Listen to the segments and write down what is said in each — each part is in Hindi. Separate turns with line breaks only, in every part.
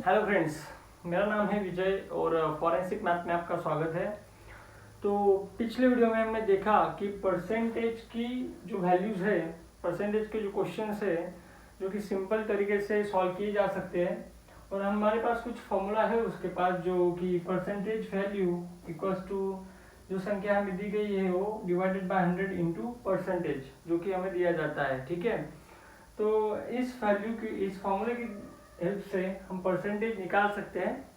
हेलो फ्रेंड्स, मेरा नाम है विजय और फॉरेंसिक मैथ में आपका स्वागत है। तो पिछले वीडियो में हमने देखा कि परसेंटेज की जो वैल्यूज़ है, परसेंटेज के जो क्वेश्चंस है जो कि सिंपल तरीके से सॉल्व किए जा सकते हैं और हमारे पास कुछ फॉर्मूला है उसके पास जो कि परसेंटेज वैल्यू इक्वल्स टू जो संख्या हमें दी गई है वो डिवाइडेड बाय 100 इंटू परसेंटेज जो कि हमें दिया जाता है। ठीक है, तो इस वैल्यू की, इस फॉर्मूले की हेल्प से हम परसेंटेज निकाल सकते हैं।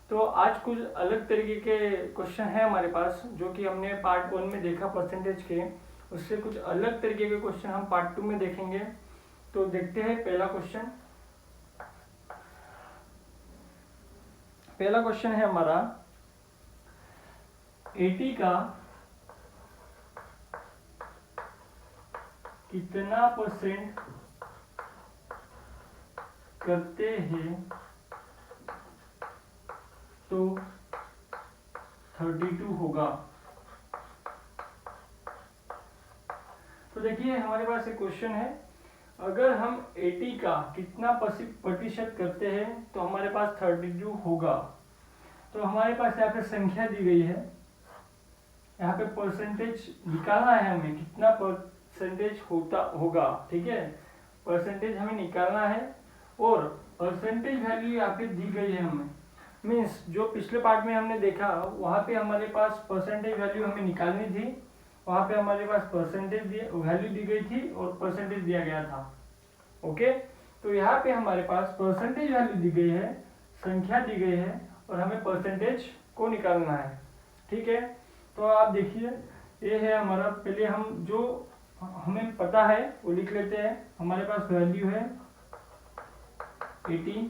तो आज कुछ अलग तरीके के क्वेश्चन है हमारे पास जो कि हमने पार्ट 1 में देखा परसेंटेज के, उससे कुछ अलग तरीके के क्वेश्चन हम पार्ट 2 में देखेंगे। तो देखते हैं पहला क्वेश्चन है हमारा 80 का कितना परसेंट करते हैं तो 32 होगा। तो देखिए हमारे पास एक क्वेश्चन है, अगर हम 80 का कितना प्रतिशत करते हैं तो हमारे पास 32 होगा। तो हमारे पास यहाँ पे संख्या दी गई है, यहाँ पे परसेंटेज निकालना है हमें, कितना परसेंटेज होगा। ठीक है, परसेंटेज हमें निकालना है और परसेंटेज वैल्यू यहाँ पे दी गई है हमें। मीन्स जो पिछले पार्ट में हमने देखा वहाँ पे हमारे पास परसेंटेज वैल्यू हमें निकालनी थी, वहाँ पे हमारे पास परसेंटेज वैल्यू दी गई थी और परसेंटेज दिया गया था। ओके, तो यहाँ पे हमारे पास परसेंटेज वैल्यू दी गई है, संख्या दी गई है और हमें परसेंटेज को निकालना है। ठीक है, तो आप देखिए ये है हमारा, पहले हम जो हमें पता है वो लिख लेते हैं। हमारे पास वैल्यू है 80,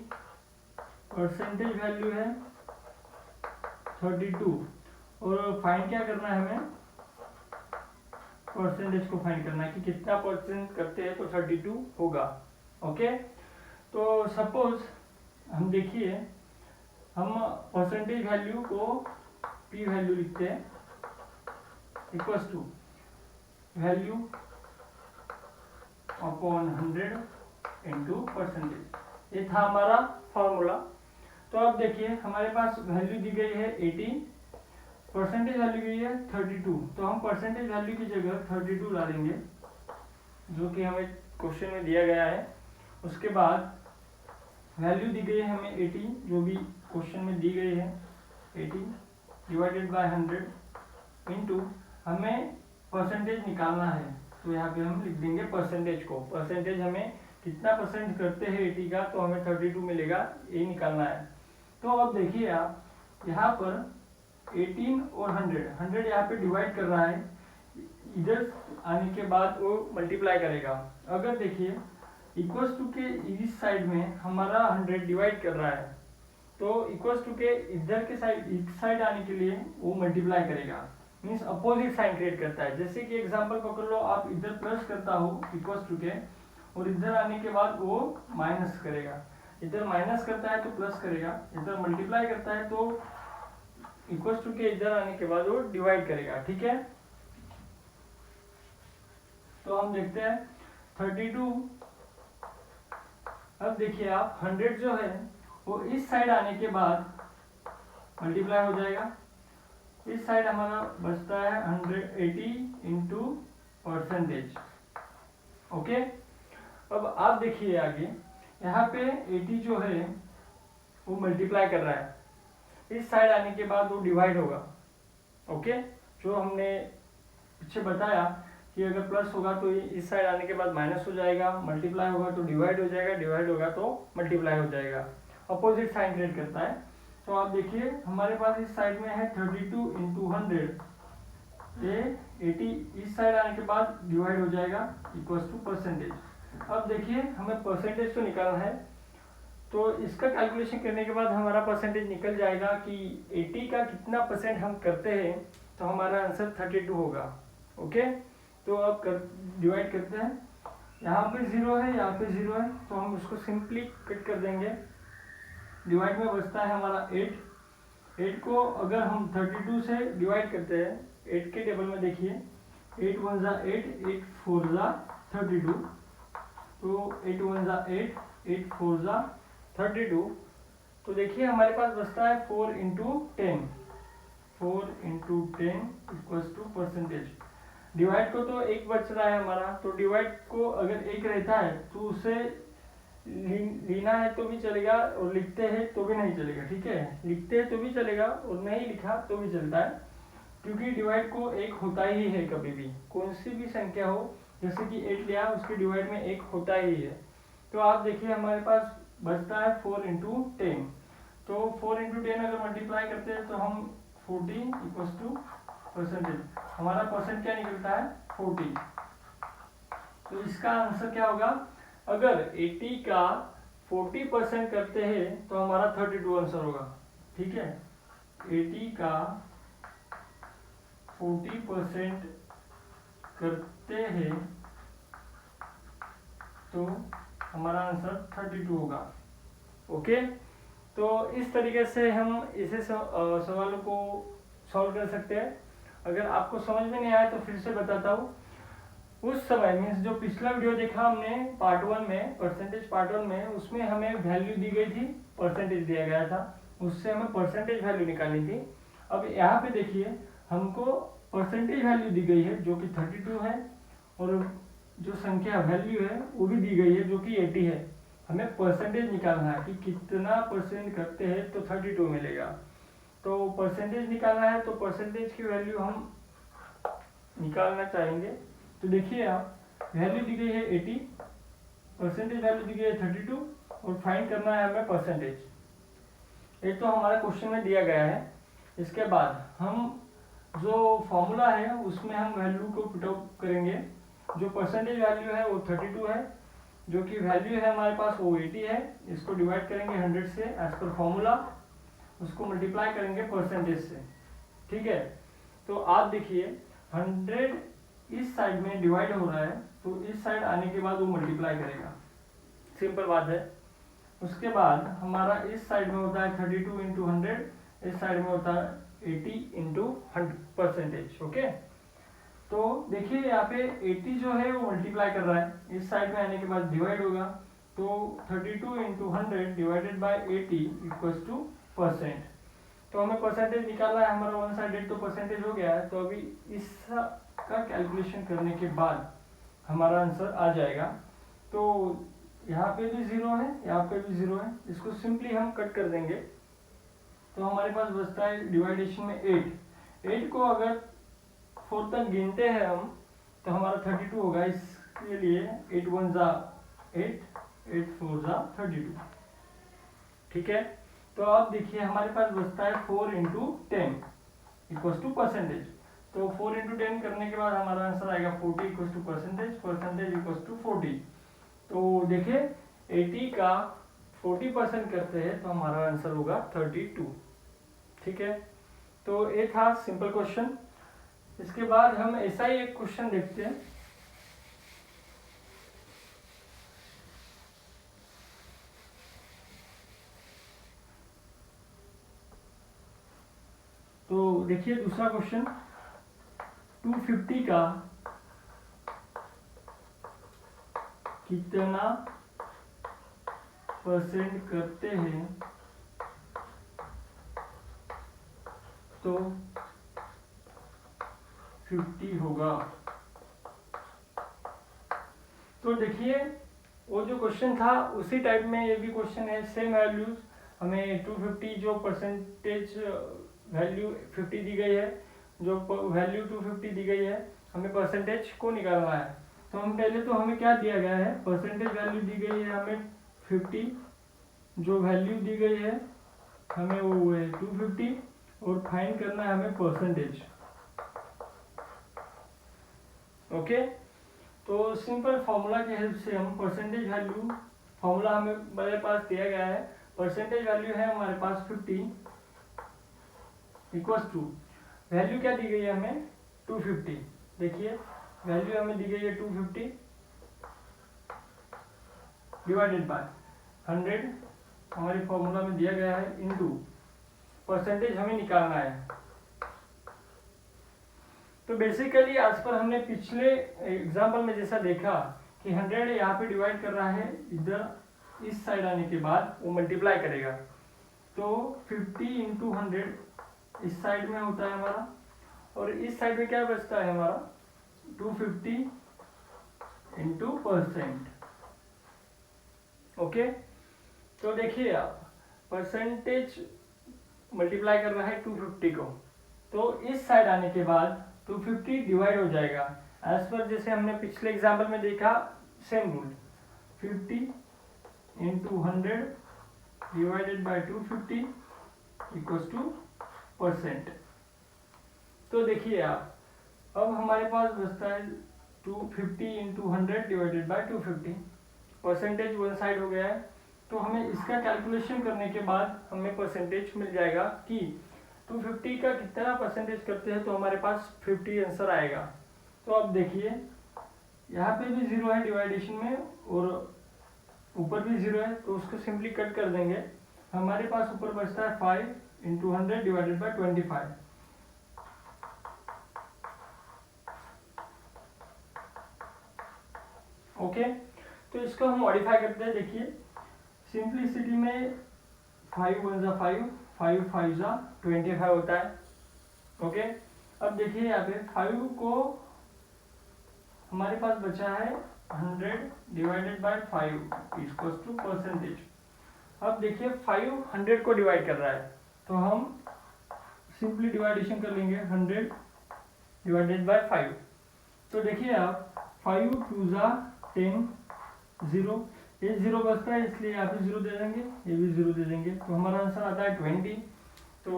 परसेंटेज वैल्यू है 32 और फाइंड क्या करना है हमें, परसेंटेज को फाइंड करना है कि कितना परसेंट करते हैं तो 32 होगा। ओके, तो सपोज हम देखिए हम परसेंटेज वैल्यू को p वैल्यू लिखते हैं equals to value upon 100 into percentage. ये था हमारा फॉर्मूला। तो अब देखिए हमारे पास वैल्यू दी गई है 80, परसेंटेज वैल्यू दी है 32। तो हम परसेंटेज वैल्यू की जगह 32 ला देंगे जो कि हमें क्वेश्चन में दिया गया है। उसके बाद वैल्यू दी गई है हमें 80 जो भी क्वेश्चन में दी गई है, 80 डिवाइडेड बाय 100 इंटू हमें परसेंटेज निकालना है। तो यहाँ पे हम लिख देंगे परसेंटेज को, परसेंटेज हमें कितना परसेंट करते हैं 80 का तो हमें 32 मिलेगा, ये निकालना है। तो अब देखिए आप यहाँ पर 18 और 100 यहाँ पे डिवाइड कर रहा है, इधर आने के बाद वो मल्टीप्लाई करेगा। अगर देखिए इक्वल्स टू के इस साइड में हमारा 100 डिवाइड कर रहा है तो इक्वल्स टू के इधर के साइड, इस साइड आने के लिए वो मल्टीप्लाई करेगा, मीन्स अपोजिट साइन क्रिएट करता है। जैसे कि एग्जांपल पकड़ लो, आप इधर प्लस करता हो इक्वल्स टू के और इधर आने के बाद वो माइनस करेगा, इधर माइनस करता है तो प्लस करेगा, इधर मल्टीप्लाई करता है तो इक्वल्स टू के इधर आने के बाद वो डिवाइड करेगा। ठीक है, तो हम देखते हैं 32। अब देखिए आप 100 जो है वो इस साइड आने के बाद मल्टीप्लाई हो जाएगा, इस साइड हमारा बचता है 180 इंटू परसेंटेज। ओके, अब आप देखिए आगे यहाँ पे 80 जो है वो मल्टीप्लाई कर रहा है, इस साइड आने के बाद वो डिवाइड होगा। ओके, जो हमने पीछे बताया कि अगर प्लस होगा तो इस साइड आने के बाद माइनस हो जाएगा, मल्टीप्लाई होगा तो डिवाइड हो जाएगा, डिवाइड होगा तो मल्टीप्लाई हो जाएगा, अपोजिट साइन क्रिएट करता है। तो आप देखिए हमारे पास इस साइड में है 32 इंटू 100, ये 80 इस साइड आने के बाद डिवाइड हो जाएगा इक्वल्स टू परसेंटेज। अब देखिए हमें परसेंटेज तो निकालना है, तो इसका कैलकुलेशन करने के बाद हमारा परसेंटेज निकल जाएगा कि 80 का कितना परसेंट हम करते हैं तो हमारा आंसर 32 होगा। ओके, तो अब डिवाइड करते हैं, यहाँ पे 0 है, यहाँ पे 0 है, तो हम उसको सिंपली कट कर देंगे। डिवाइड में बचता है हमारा 8 को अगर हम 32 से डिवाइड करते हैं, 8 के टेबल में देखिए 8 1 जा 8, 8 4 जा 32, तो 8 1 जा 8, 8 4 जा 32, तो देखिए हमारे पास बचता है 4 into 10, 4 into 10 equals to percentage. Divide को तो एक बच रहा है हमारा, तो डिवाइड को अगर एक रहता है तो उसे लिखना है तो भी चलेगा और लिखते हैं तो भी नहीं चलेगा, ठीक है। लिखते हैं तो भी चलेगा और नहीं लिखा तो भी चलता है, क्योंकि डिवाइड को एक होता ही है कभी भी, कौन सी भी संख्या हो, जैसे कि 8 लिया उसके डिवाइड में एक होता ही है। तो आप देखिए हमारे पास बचता है 4 इंटू 10, तो 4 इंटू 10 अगर मल्टीप्लाई करते हैं तो हम 40 इक्वल्स टू परसेंटेज, हमारा परसेंट क्या निकलता है 40। तो इसका आंसर क्या होगा, अगर 80 का 40% करते हैं तो हमारा 32 आंसर होगा, ठीक है। 80 का 40% करते हैं तो हमारा आंसर 32 होगा, ओके। तो इस तरीके से हम इसे सवालों को सॉल्व कर सकते हैं। अगर आपको समझ में नहीं आया तो फिर से बताता हूँ। उस समय मीन्स जो पिछला वीडियो देखा हमने पार्ट 1 में, परसेंटेज पार्ट 1 में, उसमें हमें वैल्यू दी गई थी, परसेंटेज दिया गया था, उससे हमें परसेंटेज वैल्यू निकालनी थी। अब यहाँ पे देखिए हमको परसेंटेज वैल्यू दी गई है जो कि 32 है, और जो संख्या वैल्यू है वो भी दी गई है जो कि 80 है। हमें परसेंटेज निकालना है कि कितना परसेंट करते हैं तो 32 मिलेगा। तो परसेंटेज निकालना है तो परसेंटेज की वैल्यू हम निकालना चाहेंगे। तो देखिए आप वैल्यू दी गई है 80, परसेंटेज वैल्यू दी गई है 32, और फाइंड करना है हमें परसेंटेज। एक तो हमारा क्वेश्चन में दिया गया है। इसके बाद हम जो फॉर्मूला है उसमें हम वैल्यू को पुट आउट करेंगे। जो परसेंटेज वैल्यू है वो 32 है, जो कि वैल्यू है हमारे पास वो 80 है। इसको डिवाइड करेंगे 100 से एज पर फॉर्मूला, उसको मल्टीप्लाई करेंगे परसेंटेज से, ठीक है। तो आप देखिए 100 इस साइड में डिवाइड हो रहा है, तो इस साइड आने के बाद वो मल्टीप्लाई करेगा, सिंपल बात है। उसके बाद हमारा इस साइड में होता है 32 इंटू 100, इस साइड में होता है 80 इंटू 100%, ओके। तो देखिए यहाँ पे 80 जो है वो मल्टीप्लाई कर रहा है, इस साइड में आने के बाद डिवाइड होगा, तो 32 into 100 divided by 80 equals two percent. तो हमें परसेंटेज निकालना है, हमारा वन साइडेड तो परसेंटेज हो गया है। तो अभी इसका कैलकुलेशन करने के बाद हमारा आंसर आ जाएगा। तो यहाँ पे भी 0 है, यहाँ पे भी 0 है, इसको सिंपली हम कट कर देंगे। तो हमारे पास बचता है डिवाइडेशन में 8 को अगर 4 तक गिनते हैं हम तो हमारा 32 होगा। इसके लिए 8 1 जा 8, 8 4 जा 32, ठीक है। तो अब देखिए हमारे पास बचता है 4 इंटू 10 इक्वल्स टू परसेंटेज। तो 4 इंटू 10 करने के बाद हमारा आंसर आएगा 40 equals to percentage, percentage equals to 40। तो देखिए 80 का 40% करते हैं तो हमारा आंसर होगा 32, ठीक है। तो ये था सिंपल क्वेश्चन। इसके बाद हम ऐसा ही एक क्वेश्चन देखते हैं। तो देखिए दूसरा क्वेश्चन, 250 का कितना परसेंट करते हैं तो 50 होगा। तो देखिए वो जो क्वेश्चन था उसी टाइप में ये भी क्वेश्चन है, सेम वैल्यूज। हमें 250 जो परसेंटेज वैल्यू 50 दी गई है, जो वैल्यू 250 दी गई है, हमें परसेंटेज को निकालना है। तो हम पहले तो हमें क्या दिया गया है, परसेंटेज वैल्यू दी गई है हमें 50, जो वैल्यू दी गई है हमें वो है 250, और फाइंड करना है हमें परसेंटेज, ओके। तो सिंपल फॉर्मूला की हेल्प से हम परसेंटेज वैल्यू, फॉर्मूला हमें मेरे पास दिया गया है, परसेंटेज वैल्यू है हमारे पास 50 इक्वल्स टू, वैल्यू क्या दी गई है हमें 250। देखिए वैल्यू हमें दी गई है 250 डिवाइडेड बाय 100, हमारी फॉर्मूला में दिया गया है, इनटू परसेंटेज हमें निकालना है। तो बेसिकली आज पर हमने पिछले एग्जाम्पल में जैसा देखा कि 100 यहाँ पे डिवाइड कर रहा है, इधर इस साइड आने के बाद वो मल्टीप्लाई करेगा। तो 50 इंटू 100 इस साइड में होता है हमारा, और इस साइड में क्या बचता है हमारा 250 इंटू %। ओके, तो देखिए आप परसेंटेज मल्टीप्लाई कर रहा है 250 को, तो इस साइड आने के बाद 250 डिवाइड हो जाएगा एज पर जैसे हमने पिछले एग्जाम्पल में देखा, same rule 50 into 100 divided by 250 equals to %। तो देखिए आप अब हमारे पास बचता है 250 into 100 divided by 250, percentage one side हो गया है। तो हमें इसका कैलकुलेशन करने के बाद हमें परसेंटेज मिल जाएगा कि 250 का कितना परसेंटेज करते हैं, तो हमारे पास 50 आंसर आएगा। तो अब देखिए यहाँ पे भी 0 है डिवाइडेशन में और ऊपर भी 0 है, तो उसको सिंपली कट कर देंगे। हमारे पास ऊपर बचता है 5 इंटू 100 डिवाइडेड बाय 25। ओके, तो इसको हम मॉडिफाई करते हैं। देखिए सिंपलिसिटी में 5 1 जा 5, 5 5 जा 25 होता है। ओके, अब देखिए यहाँ पे 5 को हमारे पास बचा है 100 डिवाइडेड बाय 5 इक्वल्स टू %। अब देखिए 5 100 को डिवाइड कर रहा है, तो हम सिंपली डिवाइडेशन कर लेंगे 100 डिवाइडेड बाय 5। तो देखिए आप 5 2 जा 10, 0, ये 0 बचता है इसलिए यहाँ पे 0 दे देंगे, ये भी 0 दे देंगे, तो हमारा आंसर आता है 20। तो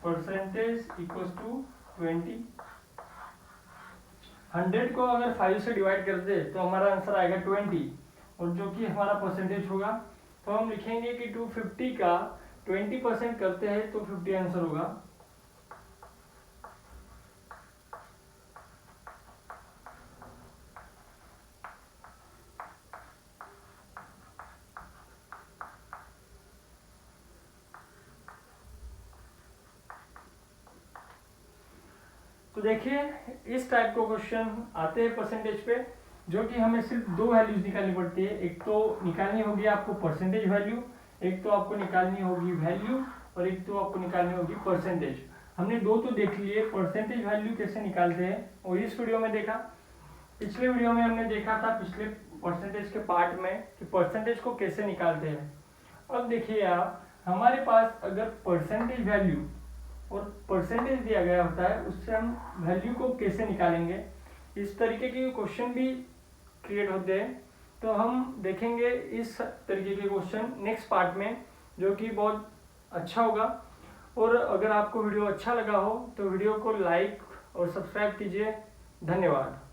परसेंटेज इक्वल्स टू 20। 100 को अगर 5 से डिवाइड कर दे तो हमारा आंसर आएगा 20, और जो कि हमारा परसेंटेज होगा। तो हम लिखेंगे कि 250 का 20% करते हैं तो 50 आंसर होगा। तो देखिए इस टाइप को क्वेश्चन आते हैं परसेंटेज पे, जो कि हमें सिर्फ दो वैल्यूज निकालनी पड़ती है। एक तो निकालनी होगी आपको परसेंटेज वैल्यू, एक तो आपको निकालनी होगी वैल्यू, और एक तो आपको निकालनी होगी परसेंटेज। हमने दो तो देख लिए, परसेंटेज वैल्यू कैसे निकालते हैं और इस वीडियो में देखा। पिछले वीडियो में हमने देखा था पिछले परसेंटेज के पार्ट में कि परसेंटेज को कैसे निकालते हैं। अब देखिए आप, हमारे पास अगर परसेंटेज वैल्यू और परसेंटेज दिया गया होता है, उससे हम वैल्यू को कैसे निकालेंगे, इस तरीके के क्वेश्चन भी क्रिएट होते हैं। तो हम देखेंगे इस तरीके के क्वेश्चन नेक्स्ट पार्ट में, जो कि बहुत अच्छा होगा। और अगर आपको वीडियो अच्छा लगा हो तो वीडियो को लाइक और सब्सक्राइब कीजिए। धन्यवाद।